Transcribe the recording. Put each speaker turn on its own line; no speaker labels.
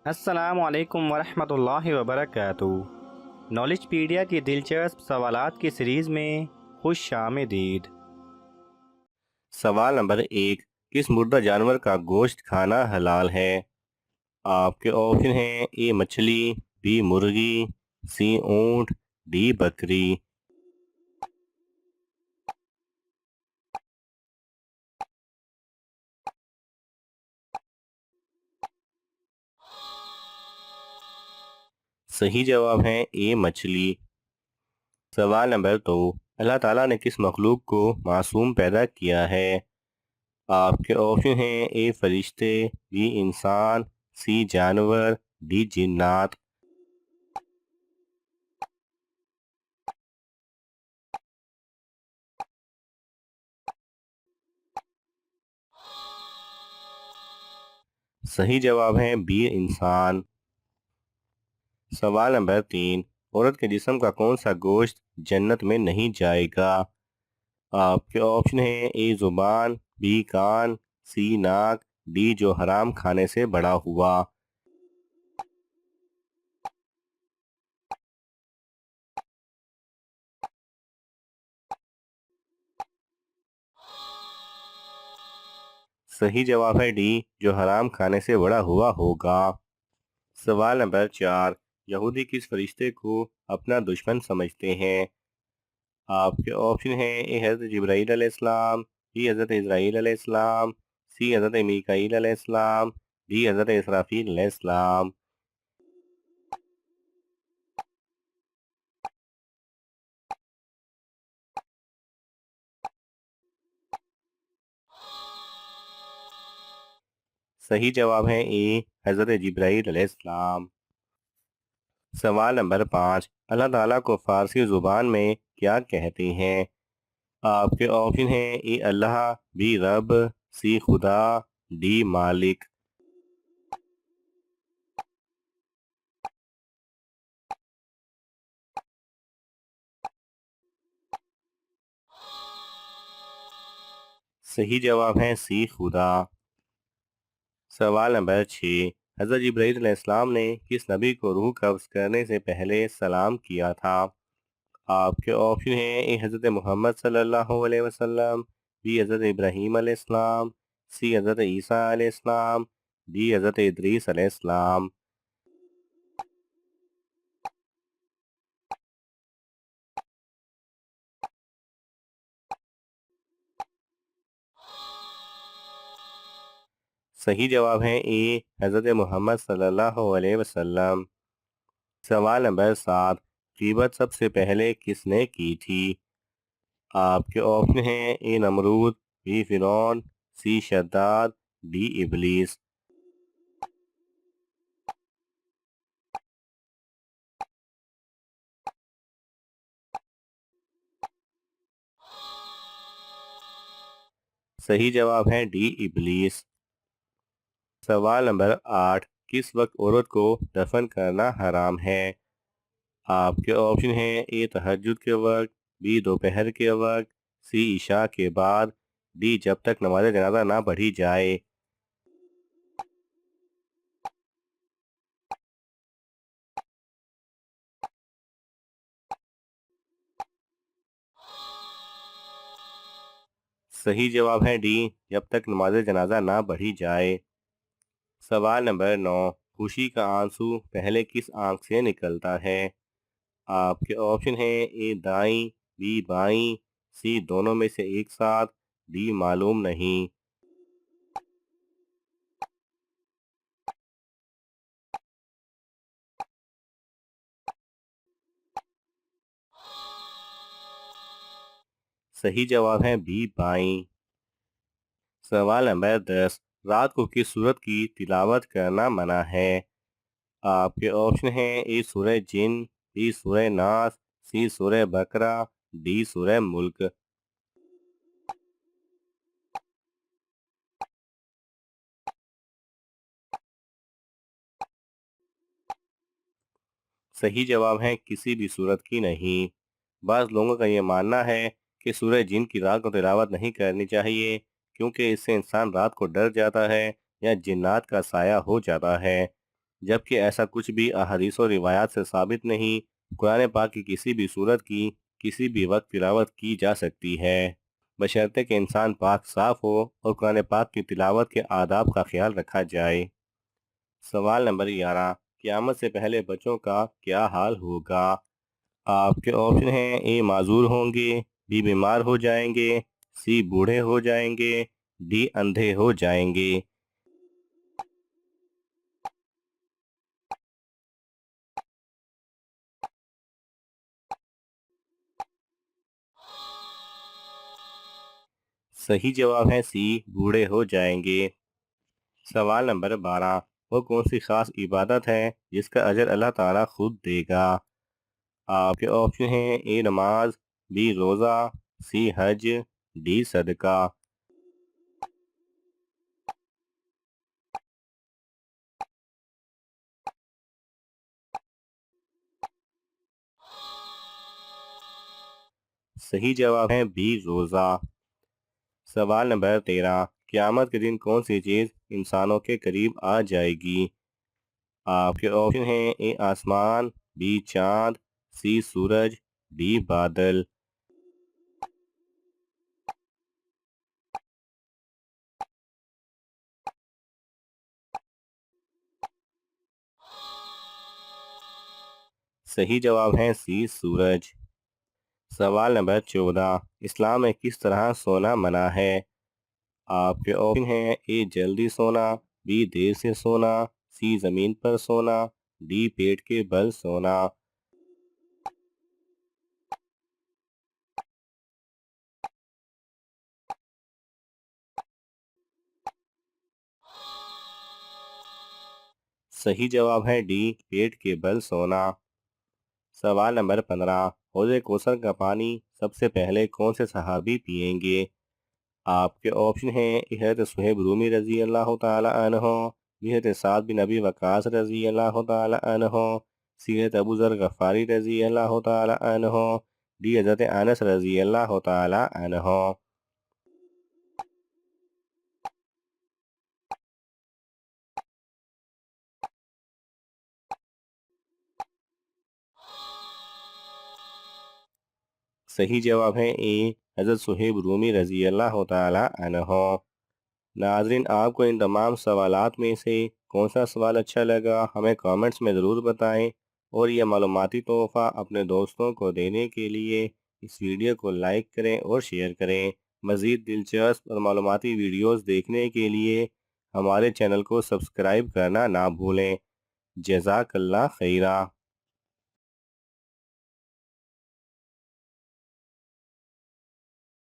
السلام علیکم ورحمۃ اللہ وبرکاتہ۔ نالج پیڈیا کی دلچسپ سوالات کی سیریز میں خوش آمدید۔
سوال نمبر 1، کس مردہ جانور کا گوشت کھانا حلال ہے؟ آپ کے آپشن ہیں: اے مچھلی، بی مرغی، سی اونٹ، ڈی بکری۔ صحیح جواب ہے اے مچھلی۔ سوال نمبر 2، اللہ تعالیٰ نے کس مخلوق کو معصوم پیدا کیا ہے؟ آپ کے آپشن ہیں: اے فرشتے، بی انسان، سی جانور، ڈی جنات۔ صحیح جواب ہے بی انسان۔ سوال نمبر 3، عورت کے جسم کا کون سا گوشت جنت میں نہیں جائے گا؟ آپ کے آپشن ہیں: اے زبان، بی کان، سی ناک، ڈی جو حرام کھانے سے بڑا ہوا۔ صحیح جواب ہے ڈی جو حرام کھانے سے بڑا ہوا ہوگا۔ سوال نمبر 4، یہودی کس فرشتے کو اپنا دشمن سمجھتے ہیں؟ آپ کے آپشن ہیں: اے حضرت جبرائیل علیہ السلام، بی حضرت اسرائیل علیہ السلام، سی حضرت میکائیل علیہ السلام، ڈی حضرت اسرافیل علیہ السلام۔ صحیح جواب ہے اے حضرت جبرائیل علیہ السلام۔ سوال نمبر 5، اللہ تعالیٰ کو فارسی زبان میں کیا کہتے ہیں؟ آپ کے آپشن ہیں: اے اللہ، بی رب، سی خدا، ڈی مالک۔ صحیح جواب ہے سی خدا۔ سوال نمبر 6، حضرت جبرائیل علیہ السلام نے کس نبی کو روح قبض کرنے سے پہلے سلام کیا تھا؟ آپ کے آپشن ہیں: اے حضرت محمد صلی اللہ علیہ وسلم، بی حضرت ابراہیم علیہ السلام، سی حضرت عیسیٰ علیہ السلام، ڈی حضرت ادریس علیہ السلام۔ صحیح جواب ہے اے حضرت محمد صلی اللہ علیہ وسلم۔ سوال نمبر 7، غیبت سب سے پہلے کس نے کی تھی؟ آپ کے آپشن ہیں: اے نمرود، بی فرعون، سی شداد، ڈی ابلیس۔ صحیح جواب ہے ڈی ابلیس۔ سوال نمبر 8، کس وقت عورت کو دفن کرنا حرام ہے؟ آپ کے آپشن ہیں: اے تہجد کے وقت، بی دوپہر کے وقت، سی عشاء کے بعد، ڈی جب تک نماز جنازہ نہ پڑھی جائے۔ صحیح جواب ہے ڈی جب تک نماز جنازہ نہ پڑھی جائے۔ سوال نمبر 9، خوشی کا آنسو پہلے کس آنکھ سے نکلتا ہے؟ آپ کے آپشن ہیں: اے دائیں، بی بائیں، سی دونوں میں سے ایک ساتھ، ڈی معلوم نہیں۔ صحیح جواب ہے بی بائیں۔ سوال نمبر 10، رات کو کس سورت کی تلاوت کرنا منع ہے؟ آپ کے آپشن ہیں: اے سورہ جن، بی سورہ ناس، سی سورہ بقرہ، ڈی سورہ ملک۔ صحیح جواب ہے کسی بھی سورت کی نہیں۔ بعض لوگوں کا یہ ماننا ہے کہ سورہ جن کی رات کو تلاوت نہیں کرنی چاہیے کیونکہ اس سے انسان رات کو ڈر جاتا ہے یا جنات کا سایہ ہو جاتا ہے۔ جبکہ ایسا کچھ بھی احادیث و روایات سے ثابت نہیں۔ قرآن پاک کی کسی بھی صورت کی کسی بھی وقت تلاوت کی جا سکتی ہے، بشرطے کہ انسان پاک صاف ہو اور قرآن پاک کی تلاوت کے آداب کا خیال رکھا جائے۔ سوال نمبر 11، قیامت سے پہلے بچوں کا کیا حال ہوگا؟ آپ کے آپشن ہیں: اے معذور ہوں گے، بی بیمار ہو جائیں گے، سی بوڑھے ہو جائیں گے، ڈی اندھے ہو جائیں گے۔ صحیح جواب ہے سی، بوڑھے ہو جائیں گے۔ سوال نمبر 12، وہ کون سی خاص عبادت ہے جس کا اجر اللہ تعالیٰ خود دے گا؟ آپ کے آپشن ہیں: اے نماز، بی روزہ، سی حج، ڈی صدقہ۔ صحیح جواب ہے بی روزہ۔ سوال نمبر 13، قیامت کے دن کون سی چیز انسانوں کے قریب آ جائے گی؟ آپ کے آپشن ہیں: اے آسمان، بی چاند، سی سورج، ڈی بادل۔ صحیح جواب ہے سی سورج۔ سوال نمبر 14، اسلام میں کس طرح سونا منع ہے؟ آپ کے آپشن ہیں: اے جلدی سونا، بی دیر سے سونا، سی زمین پر سونا، ڈی پیٹ کے بل سونا۔ صحیح جواب ہے ڈی، پیٹ کے بل سونا۔ سوال نمبر 15، حوض کوثر کا پانی سب سے پہلے کون سے صحابی پیئیں گے؟ آپ کے آپشن ہیں: حضرت صہیب رومی رضی اللہ تعالی عنہ، حضرت سعد بن ابی وقاص رضی اللہ تعالی عنہ، سی حضرت ابو ذر غفاری رضی اللہ تعالی عنہ، ڈی حضرت انس رضی اللہ تعالی عنہ۔ صحیح جواب ہے اے، حضرت صہیب رومی رضی اللہ تعالی عنہ۔ ناظرین، آپ کو ان تمام سوالات میں سے کون سا سوال اچھا لگا ہمیں کامنٹس میں ضرور بتائیں، اور یہ معلوماتی تحفہ اپنے دوستوں کو دینے کے لیے اس ویڈیو کو لائک کریں اور شیئر کریں۔ مزید دلچسپ اور معلوماتی ویڈیوز دیکھنے کے لیے ہمارے چینل کو سبسکرائب کرنا نہ بھولیں۔ جزاک اللہ خیرہ۔